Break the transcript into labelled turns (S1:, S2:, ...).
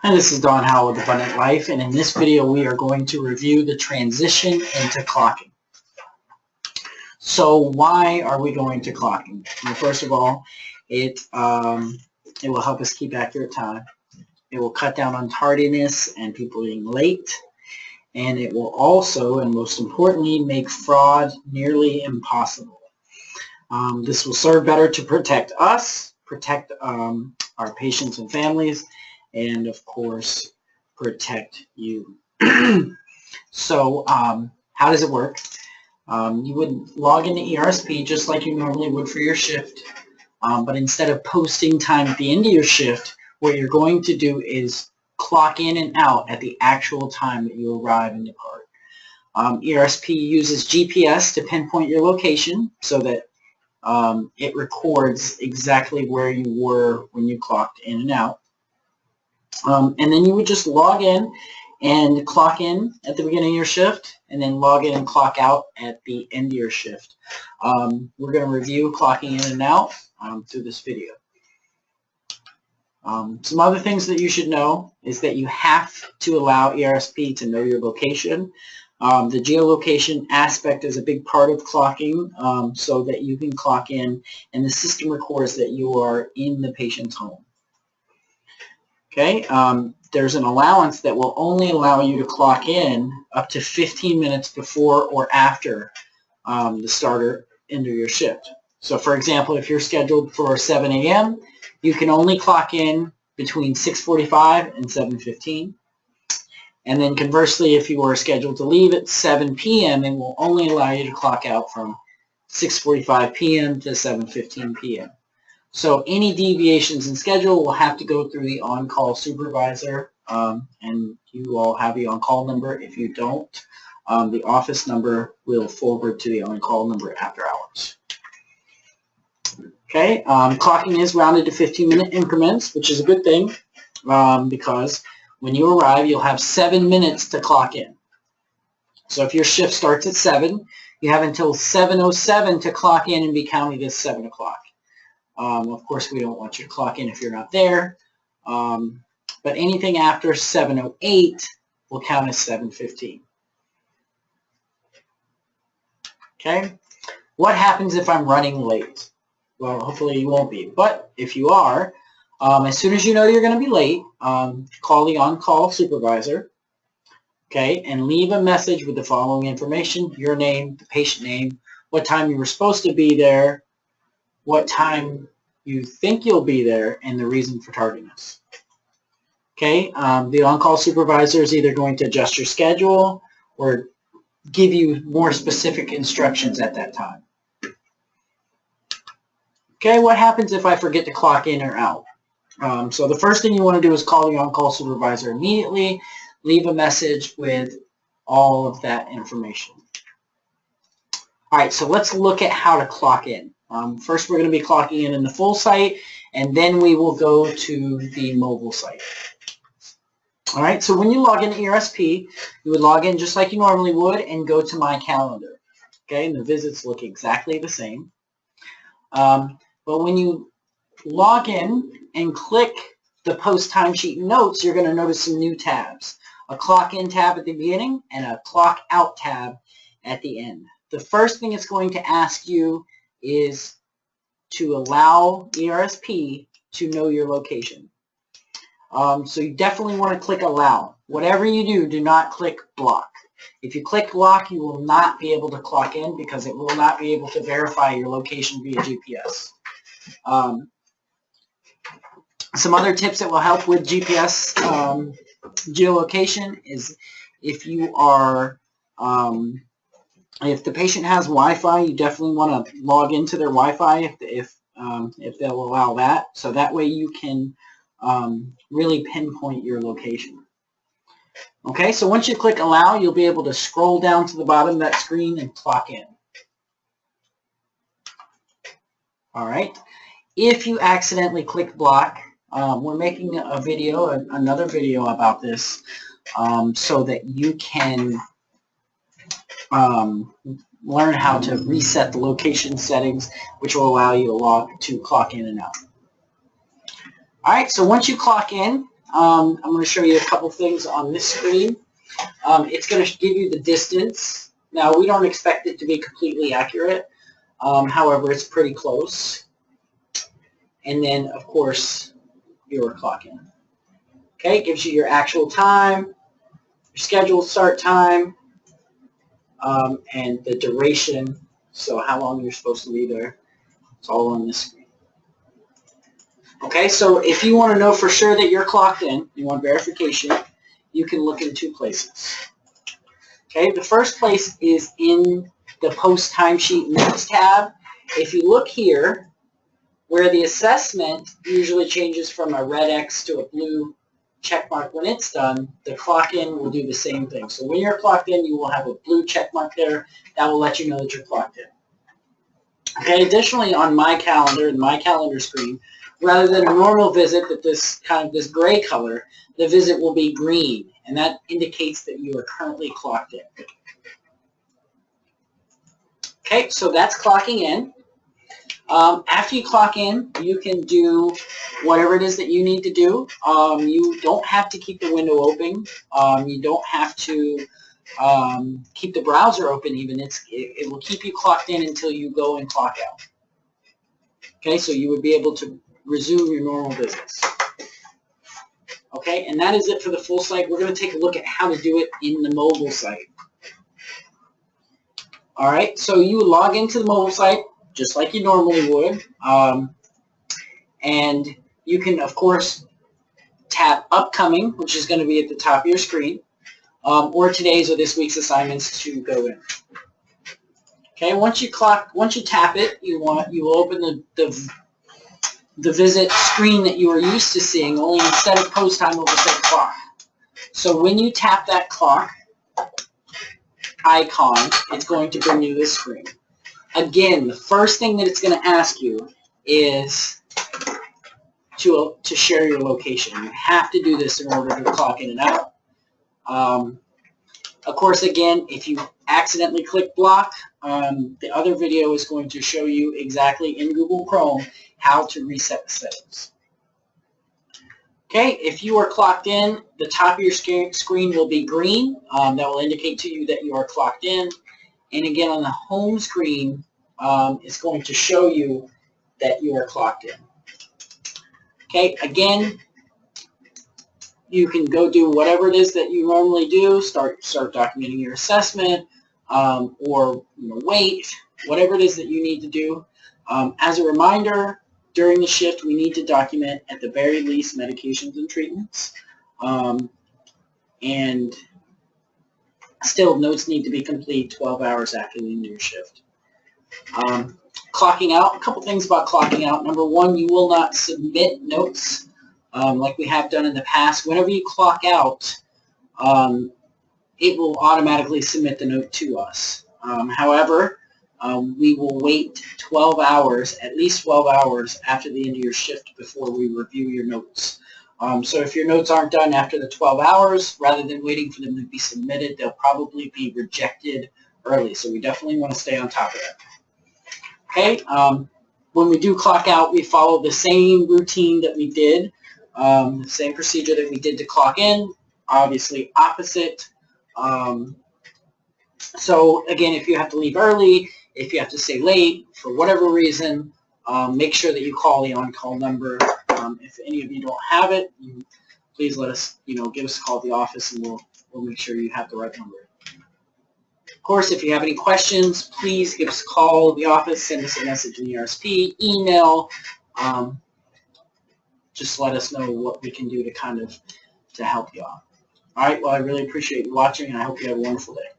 S1: Hi, this is Don Howell with Abundant Life, and in this video we are going to review the transition into clocking. So why are we going to clocking? Well, first of all, it will help us keep accurate time. It will cut down on tardiness and people being late, and it will also, and most importantly, make fraud nearly impossible. This will serve better to protect us, protect our patients and families, and of course protect you. So how does it work? You would log into ERSP just like you normally would for your shift, but instead of posting time at the end of your shift, what you're going to do is clock in and out at the actual time that you arrive and depart. ERSP uses GPS to pinpoint your location so that it records exactly where you were when you clocked in and out. And then you would just log in and clock in at the beginning of your shift, and then log in and clock out at the end of your shift. We're going to review clocking in and out through this video. Some other things that you should know is that you have to allow ERSP to know your location. The geolocation aspect is a big part of clocking, so that you can clock in and the system records that you are in the patient's home. Okay, there's an allowance that will only allow you to clock in up to 15 minutes before or after the start or end of your shift. So for example, if you're scheduled for 7 a.m., you can only clock in between 6:45 and 7:15. And then conversely, if you are scheduled to leave at 7 p.m., it will only allow you to clock out from 6:45 p.m. to 7:15 p.m. So any deviations in schedule will have to go through the on-call supervisor, and you all have the on-call number. If you don't, the office number will forward to the on-call number after hours. Okay, clocking is rounded to 15-minute increments, which is a good thing, because when you arrive, you'll have 7 minutes to clock in. So if your shift starts at 7, you have until 7:07 to clock in and be counted as 7 o'clock. Of course, we don't want you to clock in if you're not there, but anything after 7:08 will count as 7:15. Okay, what happens if I'm running late? Well, hopefully you won't be, but if you are, as soon as you know you're going to be late, call the on-call supervisor, okay, and leave a message with the following information: your name, the patient name, what time you were supposed to be there, what time you think you'll be there, and the reason for tardiness. Okay, the on-call supervisor is either going to adjust your schedule or give you more specific instructions at that time. Okay, what happens if I forget to clock in or out? So the first thing you want to do is call the on-call supervisor immediately, leave a message with all of that information. All right, so let's look at how to clock in. First, we're going to be clocking in the full site, and then we will go to the mobile site. All right, so when you log into ERSP, you would log in just like you normally would and go to My Calendar. Okay, and the visits look exactly the same. But when you log in and click the Post Timesheet Notes, you're going to notice some new tabs. A Clock In tab at the beginning and a Clock Out tab at the end. The first thing it's going to ask you is to allow ERSP to know your location. So you definitely want to click Allow. Whatever you do, do not click Block. If you click Block, you will not be able to clock in because it will not be able to verify your location via GPS. Some other tips that will help with GPS geolocation is if you are if the patient has Wi-Fi, you definitely want to log into their Wi-Fi if they'll allow that. So that way you can really pinpoint your location. Okay, so once you click Allow, you'll be able to scroll down to the bottom of that screen and clock in. All right. If you accidentally click Block, we're making a video, another video about this, so that you can learn how to reset the location settings, which will allow you to clock in and out. All right, so once you clock in, I'm going to show you a couple things on this screen. It's going to give you the distance. Now, we don't expect it to be completely accurate. However, it's pretty close. And then, of course, your clock in. Okay, it gives you your actual time, your scheduled start time, and the duration, so how long you're supposed to be there. It's all on this screen. Okay, so if you want to know for sure that you're clocked in, you want verification, you can look in 2 places. Okay, the first place is in the Post Timesheet Notes tab. If you look here, where the assessment usually changes from a red X to a blue check mark when it's done, the clock in will do the same thing. So when you're clocked in, you will have a blue check mark there. That will let you know that you're clocked in. Okay, additionally on My Calendar, the My Calendar screen, rather than a normal visit that this gray color, the visit will be green, and that indicates that you are currently clocked in. Okay, so that's clocking in. After you clock in, you can do whatever it is that you need to do. You don't have to keep the window open. You don't have to keep the browser open even. It will keep you clocked in until you go and clock out. Okay, so you would be able to resume your normal business. Okay, and that is it for the full site. We're going to take a look at how to do it in the mobile site. All right, so you would log into the mobile site just like you normally would, and you can, of course, tap Upcoming, which is going to be at the top of your screen, or today's or this week's assignments to go in. Okay, once you tap it, you will open the visit screen that you are used to seeing, only instead of post time, it will say clock. So when you tap that clock icon, it's going to bring you this screen. Again, the first thing that it's going to ask you is to share your location. You have to do this in order to clock in and out. Of course, again, if you accidentally click block, the other video is going to show you exactly in Google Chrome how to reset the settings. Okay, if you are clocked in, the top of your screen will be green. That will indicate to you that you are clocked in. And again, on the home screen, it's going to show you that you are clocked in. Okay, again, you can go do whatever it is that you normally do. Start documenting your assessment, or wait, whatever it is that you need to do. As a reminder, during the shift, we need to document at the very least medications and treatments, and still notes need to be complete 12 hours after the end of your shift. Clocking out, a couple things about clocking out. Number one, you will not submit notes like we have done in the past. Whenever you clock out, it will automatically submit the note to us. However, we will wait 12 hours, at least 12 hours after the end of your shift before we review your notes. So if your notes aren't done after the 12 hours, rather than waiting for them to be submitted, they'll probably be rejected early. So we definitely want to stay on top of that. Okay, when we do clock out, we follow the same routine that we did, the same procedure that we did to clock in, obviously opposite. So again, if you have to leave early, if you have to stay late for whatever reason, make sure that you call the on-call number. If any of you don't have it, please let us, give us a call at the office, and we'll make sure you have the right number. Of course, if you have any questions, please give us a call at the office, send us a message in the RSP, email. Just let us know what we can do to help you out. All right, well, I really appreciate you watching, and I hope you have a wonderful day.